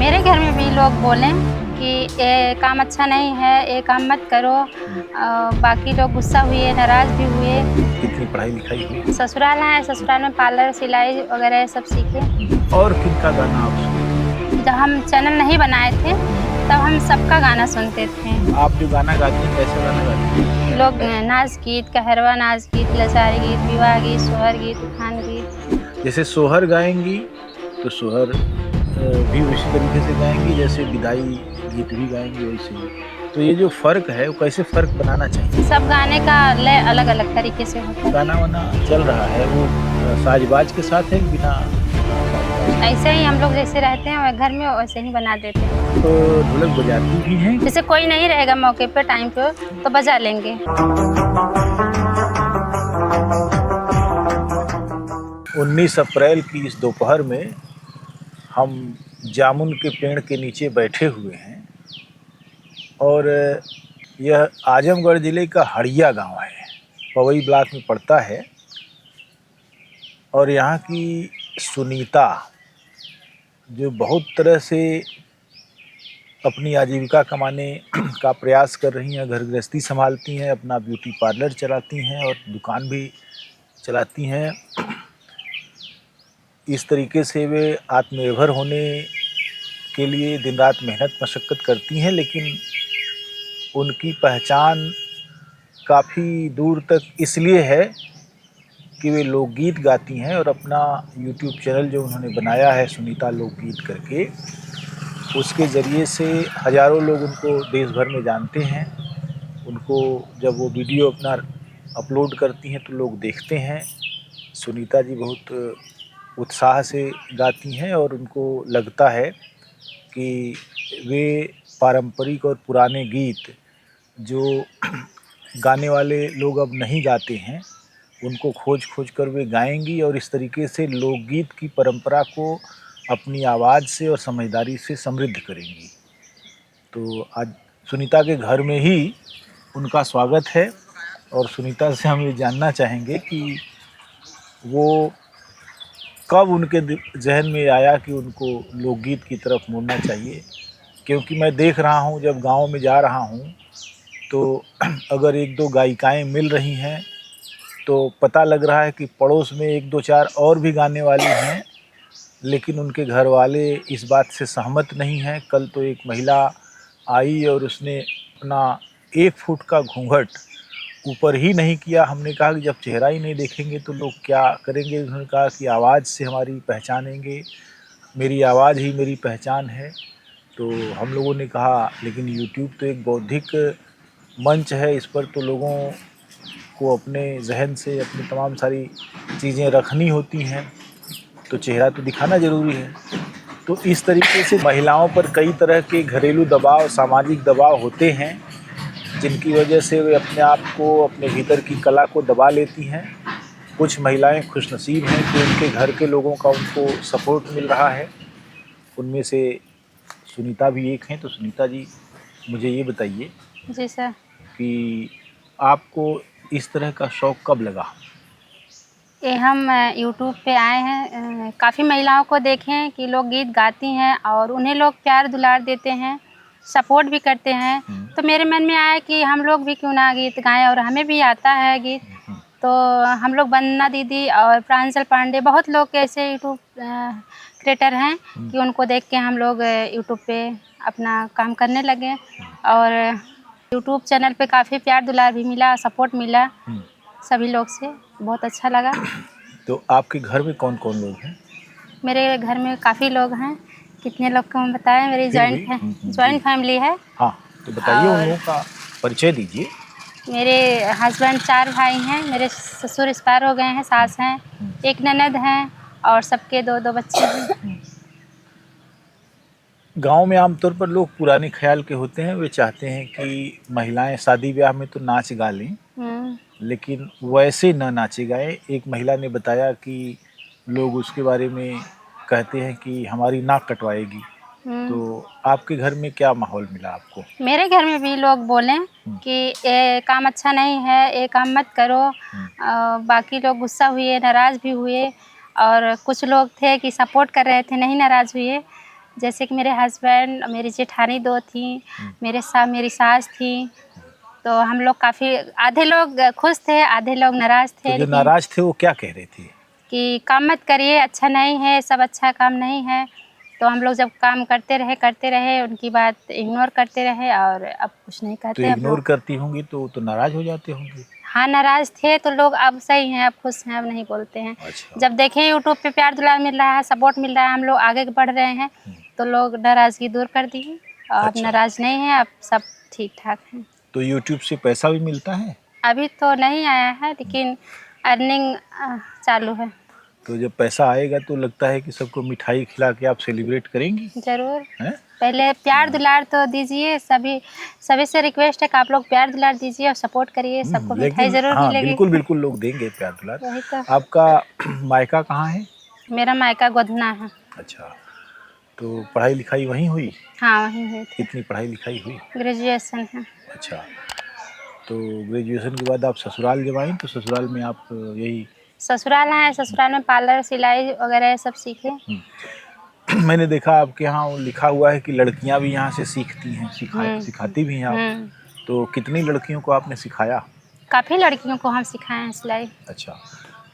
मेरे घर में भी लोग बोलें कि ये काम अच्छा नहीं है, ये काम मत करो। बाकी लोग गुस्सा हुए, नाराज़ भी हुए। कितनी पढ़ाई लिखाई हुई? ससुराल है, ससुराल में पार्लर, सिलाई वगैरह सब सीखे। और किनका गाना आप सुनते जब हम चैनल नहीं बनाए थे, तब हम सबका गाना सुनते थे। हैं? आप जो गाना गाती हैं, कैसा गाना गाती हैं? लोग नाच गीत, कहरवा नाच गीत, लचारी गीत, विवाह गीत, सोहर गीत, उठान गीत। जैसे सोहर गाएँगी, तो सोहर भी उसी तरीके से गाएँगी, जैसे विदाई गीत भी गाएँगी वैसे ही। तो ये जो फ़र्क है, वो कैसे फ़र्क बनाना चाहिए? सब गाने का लय अलग-अलग तरीके से होता है। गाना-वाना चल रहा है, वो साज-बाज के साथ है कि बिना साज-बाज? ऐसे ही हम लोग जैसे रहते हैं घर में वैसे ही बना देते हैं। तो ढोलक बजाती भी हैं? जैसे कोई नहीं रहेगा मौके पे टाइम पे तो बजा लेंगे। 19 अप्रैल की इस दोपहर में हम जामुन के पेड़ के नीचे बैठे हुए हैं और यह आजमगढ़ ज़िले का हड़िया गांव है, पवई ब्लॉक में पड़ता है। और यहाँ की सुनीता जो बहुत तरह से अपनी आजीविका कमाने का प्रयास कर रही हैं, घर गृहस्थी संभालती हैं, अपना ब्यूटी पार्लर चलाती हैं और दुकान भी चलाती हैं। इस तरीके से वे आत्मनिर्भर होने के लिए दिन रात मेहनत मशक्क़त करती हैं, लेकिन उनकी पहचान काफ़ी दूर तक इसलिए है कि वे लोकगीत गाती हैं और अपना यूट्यूब चैनल जो उन्होंने बनाया है सुनीता लोकगीत करके, उसके ज़रिए से हज़ारों लोग उनको देश भर में जानते हैं। उनको जब वो वीडियो अपना अपलोड करती हैं तो लोग देखते हैं। सुनीता जी बहुत उत्साह से गाती हैं और उनको लगता है कि वे पारंपरिक और पुराने गीत जो गाने वाले लोग अब नहीं गाते हैं, उनको खोज कर वे गाएंगी और इस तरीके से लोकगीत की परंपरा को अपनी आवाज़ से और समझदारी से समृद्ध करेंगी। तो आज सुनीता के घर में ही उनका स्वागत है और सुनीता से हम ये जानना चाहेंगे कि वो कब उनके जहन में आया कि उनको लोकगीत की तरफ मुड़ना चाहिए। क्योंकि मैं देख रहा हूँ जब गांव में जा रहा हूँ तो अगर एक दो गायिकाएँ मिल रही हैं तो पता लग रहा है कि पड़ोस में एक दो चार और भी गाने वाली हैं, लेकिन उनके घर वाले इस बात से सहमत नहीं हैं। कल तो एक महिला आई और उसने अपना 1 फुट का घूंघट ऊपर ही नहीं किया। हमने कहा कि जब चेहरा ही नहीं देखेंगे तो लोग क्या करेंगे। उन्होंने कहा कि आवाज़ से हमारी पहचानेंगे, मेरी आवाज़ ही मेरी पहचान है। तो हम लोगों ने कहा लेकिन यूट्यूब तो एक बौद्धिक मंच है, इस पर तो लोगों को अपने जहन से अपनी तमाम सारी चीज़ें रखनी होती हैं, तो चेहरा तो दिखाना ज़रूरी है। तो इस तरीके से महिलाओं पर कई तरह के घरेलू दबाव, सामाजिक दबाव होते हैं, जिनकी वजह से वे अपने आप को, अपने भीतर की कला को दबा लेती हैं। कुछ महिलाएं खुशनसीब हैं कि उनके घर के लोगों का उनको सपोर्ट मिल रहा है, उनमें से सुनीता भी एक हैं। तो सुनीता जी, मुझे ये बताइए जी सर। कि आपको इस तरह का शौक़ कब लगा? ये हम यूट्यूब पे आए हैं, काफ़ी महिलाओं को देखें कि लोग गीत गाती हैं और उन्हें लोग प्यार दुलार देते हैं, सपोर्ट भी करते हैं। तो मेरे मन में आया कि हम लोग भी क्यों ना गीत गाएँ और हमें भी आता है गीत। तो हम लोग वंदना दीदी और प्रांजल पांडे बहुत लोग ऐसे यूट्यूब क्रिएटर हैं कि उनको देख के हम लोग यूट्यूब पे अपना काम करने लगे और यूट्यूब चैनल पे काफ़ी प्यार दुलार भी मिला, सपोर्ट मिला सभी लोग से, बहुत अच्छा लगा। तो आपके घर में कौन-कौन लोग हैं? मेरे घर में काफ़ी लोग हैं, कितने लोग को हम बताएँ, मेरी फिर भी जी। जॉइंट फैमिली है। हाँ, तो बताइए उन और लोगों का परिचय दीजिए। मेरे हस्बैंड 4 भाई हैं, मेरे ससुर एक्सपायर हो गए हैं, सास हैं, एक ननद हैं और सबके 2-2 बच्चे हैं। गाँव में आमतौर पर लोग पुराने ख़्याल के होते हैं, वे चाहते हैं कि महिलाएँ शादी-ब्याह में तो नाच गा लें, लेकिन वैसे ना नाचे गाएँ। एक महिला ने बताया कि लोग उसके बारे में कहते हैं कि हमारी नाक कटवाएगी। तो आपके घर में क्या माहौल मिला आपको? मेरे घर में भी लोग बोलें कि ये काम अच्छा नहीं है, ये काम मत करो। बाकी लोग गुस्सा हुए, नाराज़ भी हुए और कुछ लोग थे कि सपोर्ट कर रहे थे, नहीं नाराज़ हुए। जैसे कि मेरे हस्बैंड, मेरी जेठानी 2 थी, मेरी सास थी, तो हम लोग काफ़ी, आधे लोग खुश थे, आधे लोग नाराज़ तो थे, जो लेकिन नाराज थे वो क्या कह रहे थे? कि काम मत करिए, अच्छा नहीं है, सब अच्छा काम नहीं है। तो हम लोग जब काम करते रहे, उनकी बात इग्नोर करते रहे और अब कुछ नहीं तो कहते अब इग्नोर लोग। करती होंगी तो नाराज हो जाते होंगे। हाँ, नाराज़ थे तो लोग, अब सही हैं, अब खुश हैं, अब नहीं बोलते हैं। अच्छा। जब देखें यूट्यूब पे प्यार दुलार मिल रहा है, सपोर्ट मिल रहा है, हम लोग आगे बढ़ रहे हैं, तो लोग नाराज़गी दूर कर दी है और अब अच्छा। नाराज़ नहीं है, अब सब ठीक-ठाक है। तो यूट्यूब से पैसा भी मिलता है? अभी तो नहीं आया है, लेकिन अर्निंग चालू है। तो जब पैसा आएगा तो लगता है कि सबको मिठाई खिला के आप सेलिब्रेट करेंगी? ज़रूर। हैं? पहले प्यार दुलार तो दीजिए, सभी से रिक्वेस्ट है कि आप लोग प्यार दुलार दीजिए और सपोर्ट करिए, सबको मिठाई लेकिन ज़रूर हाँ, मिलेगी। बिल्कुल, बिल्कुल लोग देंगे प्यार दुलार। वही तो। आपका मायका कहाँ है? मेरा मायका गोधना है। अच्छा, तो पढ़ाई-लिखाई वहीं हुई? हाँ, वहीं हुई थी। कितनी पढ़ाई-लिखाई हुई? ग्रेजुएशन है। अच्छा, तो ग्रेजुएशन के बाद आप ससुराल जब आईं तो ससुराल में आप यही ससुराल है, ससुराल में पार्लर, सिलाई वगैरह ये सब सीखे। मैंने देखा आपके यहाँ वो लिखा हुआ है कि लड़कियाँ भी यहाँ से सीखती हैं, हुँ, सिखाती भी हैं आप। हुँ। तो कितनी लड़कियों को आपने सिखाया? काफ़ी लड़कियों को हम सिखाए हैं सिलाई। अच्छा,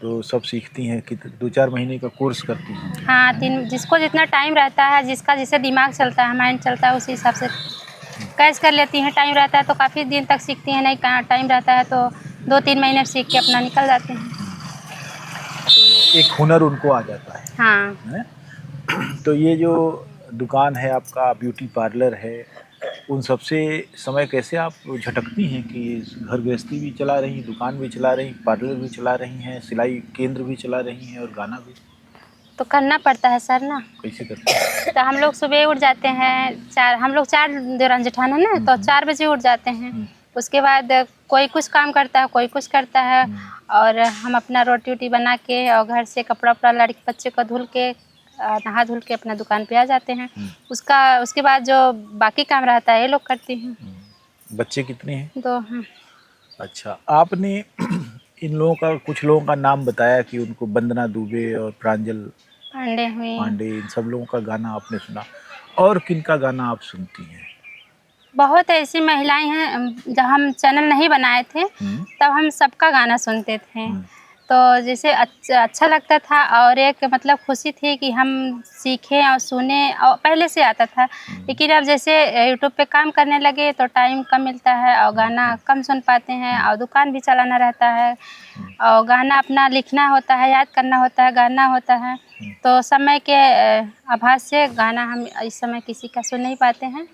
तो सब सीखती हैं कि 2-4 महीने का कोर्स करती हैं? हाँ, 3, जिसको जितना टाइम रहता है, जिसका जैसे दिमाग चलता है, माइंड चलता है, उसी हिसाब से कैच कर लेती हैं। टाइम रहता है तो काफ़ी दिन तक सीखती हैं, नहीं कहाँ टाइम रहता है तो 2-3 महीने सीख के अपना निकल जाते हैं। तो एक हुनर उनको आ जाता हाँ। हैं? तो ये जो दुकान है आपका, ब्यूटी पार्लर है, उन सब से समय कैसे आप झटकती हैं कि घर गृहस्थी भी चला रही, दुकान भी चला रही, पार्लर भी चला रही हैं, सिलाई केंद्र भी चला रही हैं और गाना भी? तो करना पड़ता है सर ना। कैसे करती हैं? तो हम लोग सुबह उठ जाते हैं, 4, हम लोग 4 देवरान जेठान है ना, तो 4 बजे उठ जाते हैं। उसके बाद कोई कुछ काम करता है, कोई कुछ करता है, और हम अपना रोटी-वोटी बना के और घर से कपड़ा-वपड़ा लड़के बच्चे को धुल के नहा धुल के अपना दुकान पे आ जाते हैं। उसके बाद जो बाकी काम रहता है ये लोग करती हैं। बच्चे कितने हैं? 2 हैं। अच्छा, आपने इन लोगों का, कुछ लोगों का नाम बताया कि उनको वंदना दुबे और प्रांजल पांडे हुई। पांडे, इन सब लोगों का गाना आपने सुना, और किनका गाना आप सुनती हैं? बहुत ऐसी महिलाएं हैं, जब हम चैनल नहीं बनाए थे तब हम सबका गाना सुनते थे, तो जैसे अच्छा लगता था, और एक मतलब खुशी थी कि हम सीखें और सुने, और पहले से आता था, लेकिन अब जैसे यूट्यूब पे काम करने लगे तो टाइम कम मिलता है और गाना कम सुन पाते हैं, और दुकान भी चलाना रहता है, और गाना अपना लिखना होता है, याद करना होता है, गाना होता है, तो समय के अभाव से गाना हम इस समय किसी का सुन नहीं पाते हैं,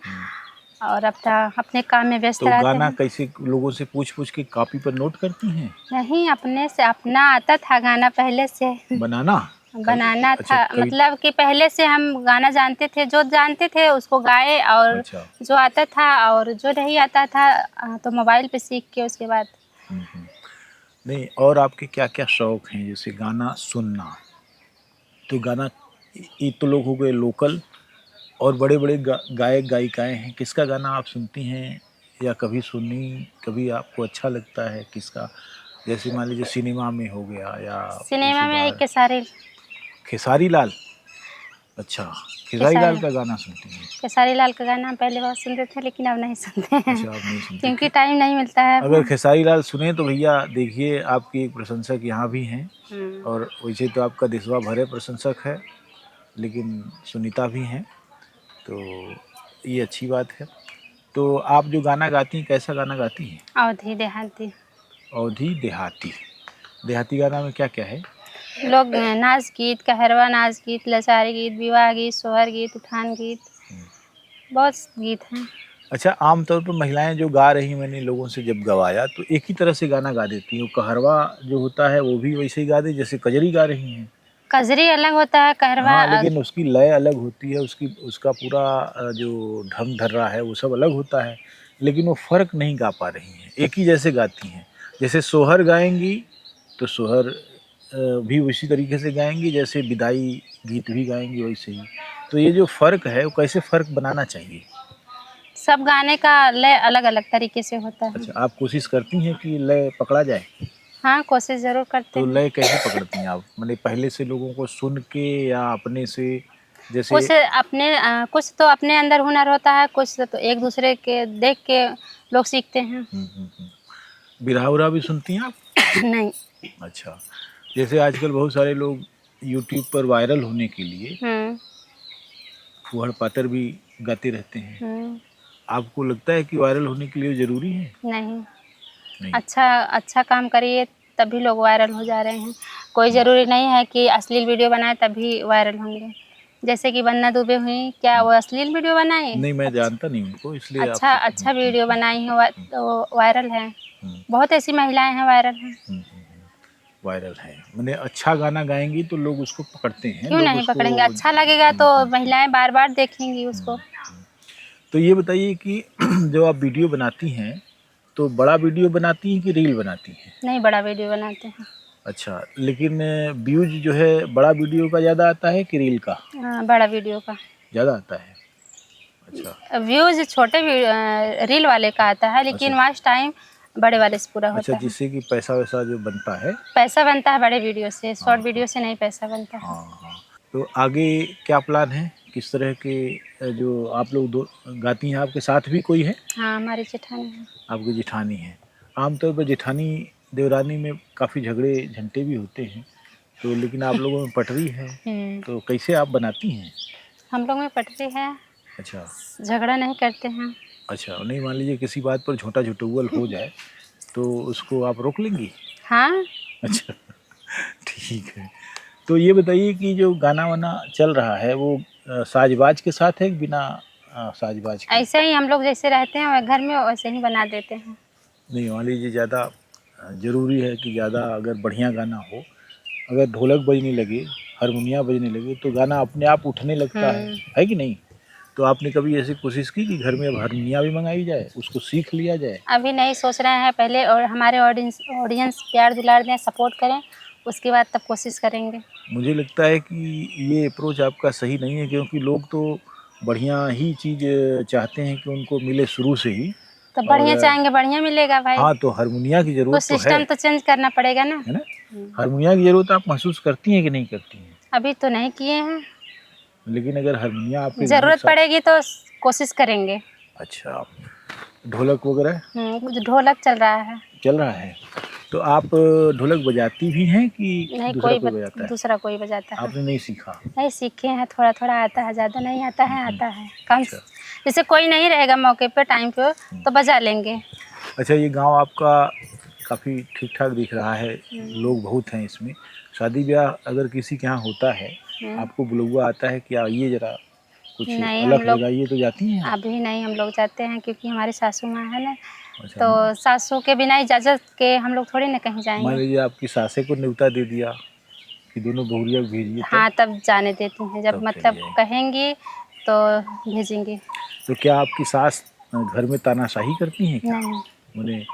और अपने काम में व्यस्त तो रहते गाना हैं। कैसे लोगों से पूछ-पूछ के कॉपी पर नोट करती हैं? नहीं, अपने से अपना आता था गाना पहले से। बनाना? बनाना अच्छा, था, मतलब कि पहले से हम गाना जानते थे, जो जानते थे उसको गाए, और अच्छा। जो आता था, और जो नहीं आता था तो मोबाइल पे सीख के उसके बाद। नहीं, और आपके क्या-क्या शौक हैं? जैसे गाना सुनना, तो गाना, ये तो लोग हो गए लोकल, और बड़े-बड़े गायक-गायिकाएँ हैं, किसका गाना आप सुनती हैं या कभी सुनी, कभी आपको अच्छा लगता है किसका? जैसे मान लीजिए सिनेमा में हो गया या सिनेमा किसी में बाहर। खेसारी खेसारी लाल? अच्छा, खेसारी लाल खेसारी का गाना सुनती हैं। खेसारी लाल का गाना हम पहले बहुत सुनते थे, लेकिन अब नहीं सुनते हैं अच्छा, आप नहीं सुनती। क्योंकि टाइम नहीं मिलता है अगर अब। खेसारी लाल सुने तो भैया देखिए, आपकी एक प्रशंसक यहाँ भी हैं, हम्म। और वैसे तो आपका देशवा भरे प्रशंसक है, लेकिन सुनीता भी हैं, तो ये अच्छी बात है। तो आप जो गाना गाती हैं, कैसा गाना गाती हैं? अवधी देहाती। अवधी देहाती। देहाती गाना में क्या-क्या है? लोग नाच गीत, कहरवा नाच गीत, लचारी गीत, विवाह गीत, सोहर गीत, उठान गीत, बहुत गीत हैं। अच्छा, आम तौर पर महिलाएँ जो गा रही हैं, मैंने लोगों से जब गवाया तो एक ही तरह से गाना गा देती हैं। वो कहरवा जो होता है वो भी वैसे ही गा दें जैसे कजरी गा रही हैं। कजरी अलग होता है, कहरवा हाँ, लेकिन उसकी लय अलग होती है, उसका पूरा जो ढंग ढर्रा है वो सब अलग होता है, लेकिन वो फ़र्क नहीं गा पा रही हैं, एक ही जैसे गाती हैं। जैसे सोहर गाएँगी तो सोहर भी उसी तरीके से गाएँगी, जैसे विदाई गीत भी गाएँगी वैसे ही। तो ये जो फ़र्क है वो कैसे फ़र्क बनाना चाहिए? सब गाने का लय अलग-अलग तरीके से होता है। अच्छा, आप कोशिश करती हैं कि लय पकड़ा जाए? हाँ, कोशिश ज़रूर करते तो हैं। लय कैसे पकड़ती हैं आप? माने पहले से लोगों को सुन के या अपने से? जैसे कुछ अपने कुछ तो अपने अंदर हुनर होता है, कुछ तो एक दूसरे के देख के लोग सीखते हैं। बिरहा उरहा भी सुनती हैं आप? नहीं। अच्छा, जैसे आजकल बहुत सारे लोग यूट्यूब पर वायरल होने के लिए फूहड़ पातर भी गाते रहते हैं। आपको लगता है कि वायरल होने के लिए ज़रूरी है? नहीं, नहीं। अच्छा काम करिए तभी लोग वायरल हो जा रहे हैं। कोई ज़रूरी नहीं है कि अश्लील वीडियो बनाए तभी वायरल होंगे। जैसे कि वंदना दुबे हुई, क्या वो अश्लील वीडियो बनाई? नहीं, मैं जानता नहीं उनको, इसलिए अच्छा आपसे वीडियो बनाई है तो वायरल है। बहुत ऐसी महिलाएं हैं वायरल हैं। वायरल है, मैंने अच्छा गाना गाएंगी तो लोग उसको पकड़ते हैं, क्यों लोग नहीं उसको पकड़ेंगे? अच्छा लगेगा तो महिलाएं बार बार देखेंगी उसको। तो ये बताइए कि जो आप वीडियो बनाती हैं तो बड़ा वीडियो बनाती हैं कि रील बनाती हैं? नहीं, बड़ा वीडियो बनाते हैं। अच्छा, लेकिन व्यूज जो है बड़ा वीडियो का ज़्यादा आता है कि रील का? बड़ा वीडियो का ज़्यादा आता है। अच्छा, व्यूज छोटे रील वाले का आता है, लेकिन अच्छा। वॉच टाइम बड़े वाले से पूरा अच्छा, होता है। जिससे कि पैसा वैसा जो बनता है। पैसा बनता है बड़े वीडियो से, शॉर्ट हाँ, वीडियो से नहीं पैसा बनता है। हाँ, हाँ। तो आगे क्या प्लान है? किस तरह के जो आप लोग दो गाती हैं, आपके साथ भी कोई है? हाँ, हमारी जेठानी है। आपकी जेठानी है। आमतौर पर जेठानी देवरानी में काफ़ी झगड़े झंटे भी होते हैं, तो लेकिन आप लोगों में पटरी है, तो कैसे आप बनाती हैं? हम लोग में पटरी है। अच्छा। झगड़ा नहीं करते हैं। अच्छा, नहीं मान लीजिए किसी बात पर झोंटा झुटौवल हो जाए तो उसको आप रोक लेंगी? हाँ। अच्छा, ठीक है। तो ये बताइए कि जो गाना वाना चल रहा है वो साज-बाज के साथ है कि बिना साज-बाज के? ऐसे ही हम लोग जैसे रहते हैं घर में वैसे ही बना देते हैं। नहीं मान लीजिए ज़्यादा ज़रूरी है कि ज़्यादा अगर बढ़िया गाना हो, अगर ढोलक बजने लगे, हारमोनिया बजने लगे तो गाना अपने आप उठने लगता है कि नहीं? तो आपने कभी ऐसी कोशिश की कि घर में अब हारमोनिया भी मंगाई जाए, उसको सीख लिया जाए? अभी नहीं सोच रहे हैं, पहले और हमारे ऑडियंस प्यार दुलार दें, सपोर्ट करें, उसके बाद तब कोशिश करेंगे। मुझे लगता है कि ये अप्रोच आपका सही नहीं है, क्योंकि लोग तो बढ़िया ही चीज़ चाहते हैं कि उनको मिले शुरू से ही। तो बढ़िया और चाहेंगे बढ़िया मिलेगा भाई। हाँ, तो हारमोनिया की कुछ ज़रूरत तो है, सिस्टम तो चेंज करना पड़ेगा ना। है ना? हारमोनिया की ज़रूरत आप महसूस करती हैं कि नहीं करती हैं? अभी तो नहीं किए हैं, लेकिन अगर हारमोनिया आपके गाने के जरूरत साथ। पड़ेगी तो कोशिश करेंगे। अच्छा, ढोलक वगैरह कुछ ढोलक चल रहा है। चल रहा है, तो आप ढोलक बजाती भी हैं कि नहीं, दूसरा कोई बजाता है? दूसरा कोई बजाता है। आपने नहीं सीखा? नहीं सीखे हैं, थोड़ा थोड़ा आता है, ज़्यादा नहीं आता है, आता है कम। अच्छा। जैसे कोई नहीं रहेगा मौके पे टाइम पे तो बजा लेंगे। अच्छा, ये गांव आपका काफ़ी ठीक ठाक दिख रहा है, लोग बहुत हैं इसमें। शादी ब्याह अगर किसी के यहाँ होता है, आपको बुलौआ आता है कि आइए ज़रा कुछ नहीं, हम अलग लोग लगाइए, तो जाती हैं? अभी नहीं, हम लोग जाते हैं क्योंकि हमारी सासू माँ है ना, अच्छा, तो सासू के बिना इजाज़त के हम लोग थोड़ी ना कहीं मान जाएंगे। लीजिए आपकी सासे को न्योता दे दिया कि दोनों बहुरिया को भेजिए, हाँ, तब जाने देती हैं, जब तब मतलब चलिए। कहेंगी तो भेजेंगे। तो क्या आपकी सास घर में तानाशाही करती हैं क्या? नहीं उन्हें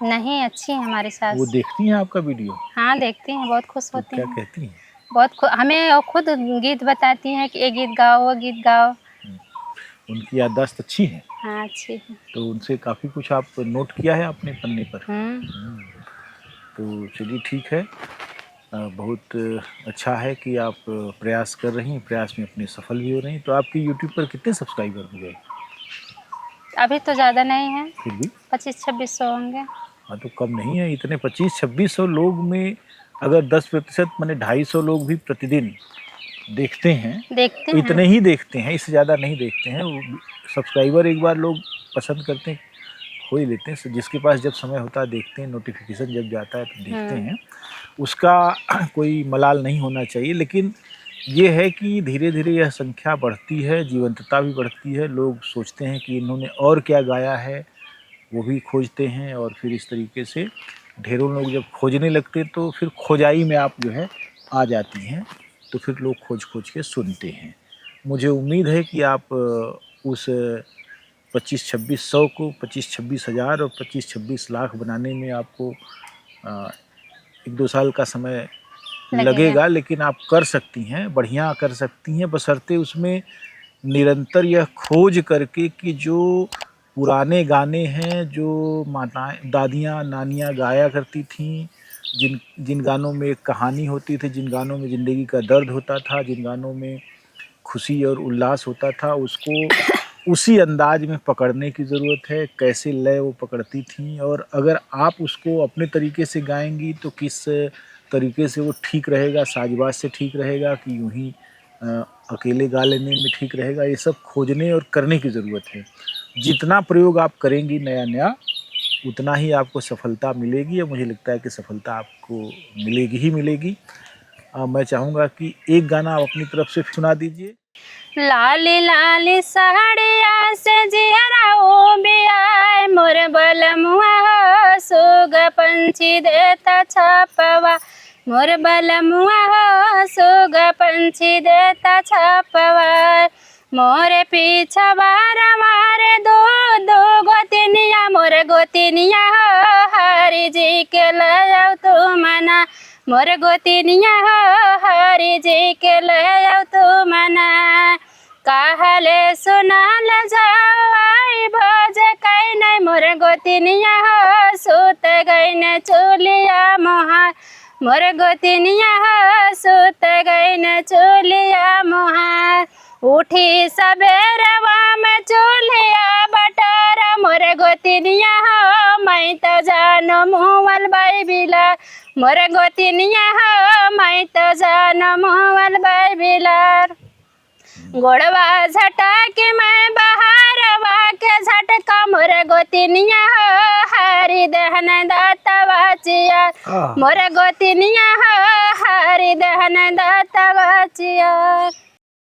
नहीं, अच्छी है हमारी वो सास। देखती हैं आपका वीडियो? हाँ, देखती हैं, बहुत खुश तो होती क्या हैं। कहती हैं? बहुत हमें वो खुद गीत बताती हैं कि ये गीत गाओ, वो गीत गाओ। उनकी याददाश्त अच्छी है, हाँ, अच्छी है। तो उनसे काफ़ी कुछ आप नोट किया है अपने पन्ने पर? तो चलिए ठीक है। बहुत अच्छा है कि आप प्रयास कर रही हैं, प्रयास में अपने सफल भी हो रही हैं। तो आपके यूट्यूब पर कितने सब्सक्राइबर हो गए? अभी तो ज़्यादा नहीं है, फिर भी 2500-2600 होंगे। हाँ, तो कम नहीं है। इतने 2500-2600 लोग में अगर 10% माने 250 लोग भी प्रतिदिन देखते हैं, देखते तो इतने हैं। ही देखते हैं, इससे ज़्यादा नहीं देखते हैं। सब्सक्राइबर एक बार लोग पसंद करते हैं, हो ही लेते हैं। जिसके पास जब समय होता है देखते हैं, नोटिफिकेशन जब जाता है तो देखते हैं, उसका कोई मलाल नहीं होना चाहिए। लेकिन ये है कि धीरे धीरे यह संख्या बढ़ती है, जीवंतता भी बढ़ती है। लोग सोचते हैं कि इन्होंने और क्या गाया है, वो भी खोजते हैं, और फिर इस तरीके से ढेरों लोग जब खोजने लगते तो फिर खोजाई में आप जो है आ जाती हैं, तो फिर लोग खोज खोज के सुनते हैं। मुझे उम्मीद है कि आप उस 25-2600 को 25-26 हज़ार और 25-26 लाख बनाने में आपको 1-2 साल का समय लगेगा, लेकिन आप कर सकती हैं, बढ़िया कर सकती हैं, बशर्ते उसमें निरंतर यह खोज करके कि जो पुराने गाने हैं, जो माताएँ दादियाँ नानियाँ गाया करती थीं, जिन जिन गानों में एक कहानी होती थी, जिन गानों में ज़िंदगी का दर्द होता था, जिन गानों में खुशी और उल्लास होता था उसको उसी अंदाज में पकड़ने की ज़रूरत है, कैसे लय वो पकड़ती थीं, और अगर आप उसको अपने तरीके से गाएंगी तो किस तरीके से वो ठीक रहेगा, साज़बाज़ से ठीक रहेगा कि यूं ही अकेले गा लेने में ठीक रहेगा, ये सब खोजने और करने की ज़रूरत है। जितना प्रयोग आप करेंगी नया नया, उतना ही आपको सफलता मिलेगी, और मुझे लगता है कि सफलता आपको मिलेगी ही मिलेगी। मैं चाहूँगा कि एक गाना आप अपनी तरफ से सुना दीजिए। लाली लाली साड़िया से जियरा ओ बियाय मोर बलमुआ हो सुग पंछी देता छपवा मोर बलमुआ हो सुग पंछी देता छपवा मोरे पीछा बारा मारे दो दो गोतिनिया मोर गोतिनिया हो हरि जी के लय तू मना मोर गोतिनिया हो हरि जी के लय तू मना कहले सुनाल जाओ आई भोज कैन मोर गोतिनिया हो सुत गईन चूलिया मोहार मोर गोतिनिया हो सुत गईन चूलिया मोहार उठी सबेरवा में चूलिया बटारा मोर गोतिनिया हो मैं तो जानो मुँवल बाई बिला मोर गोतिनिया हो मैं तो जानो मुँवल बाई बिलार गोड़वा झटा के मैं बहारवा के झटका मोर गोतिनिया हो हरि दहन दाता बाचिया मोर गोतिनिया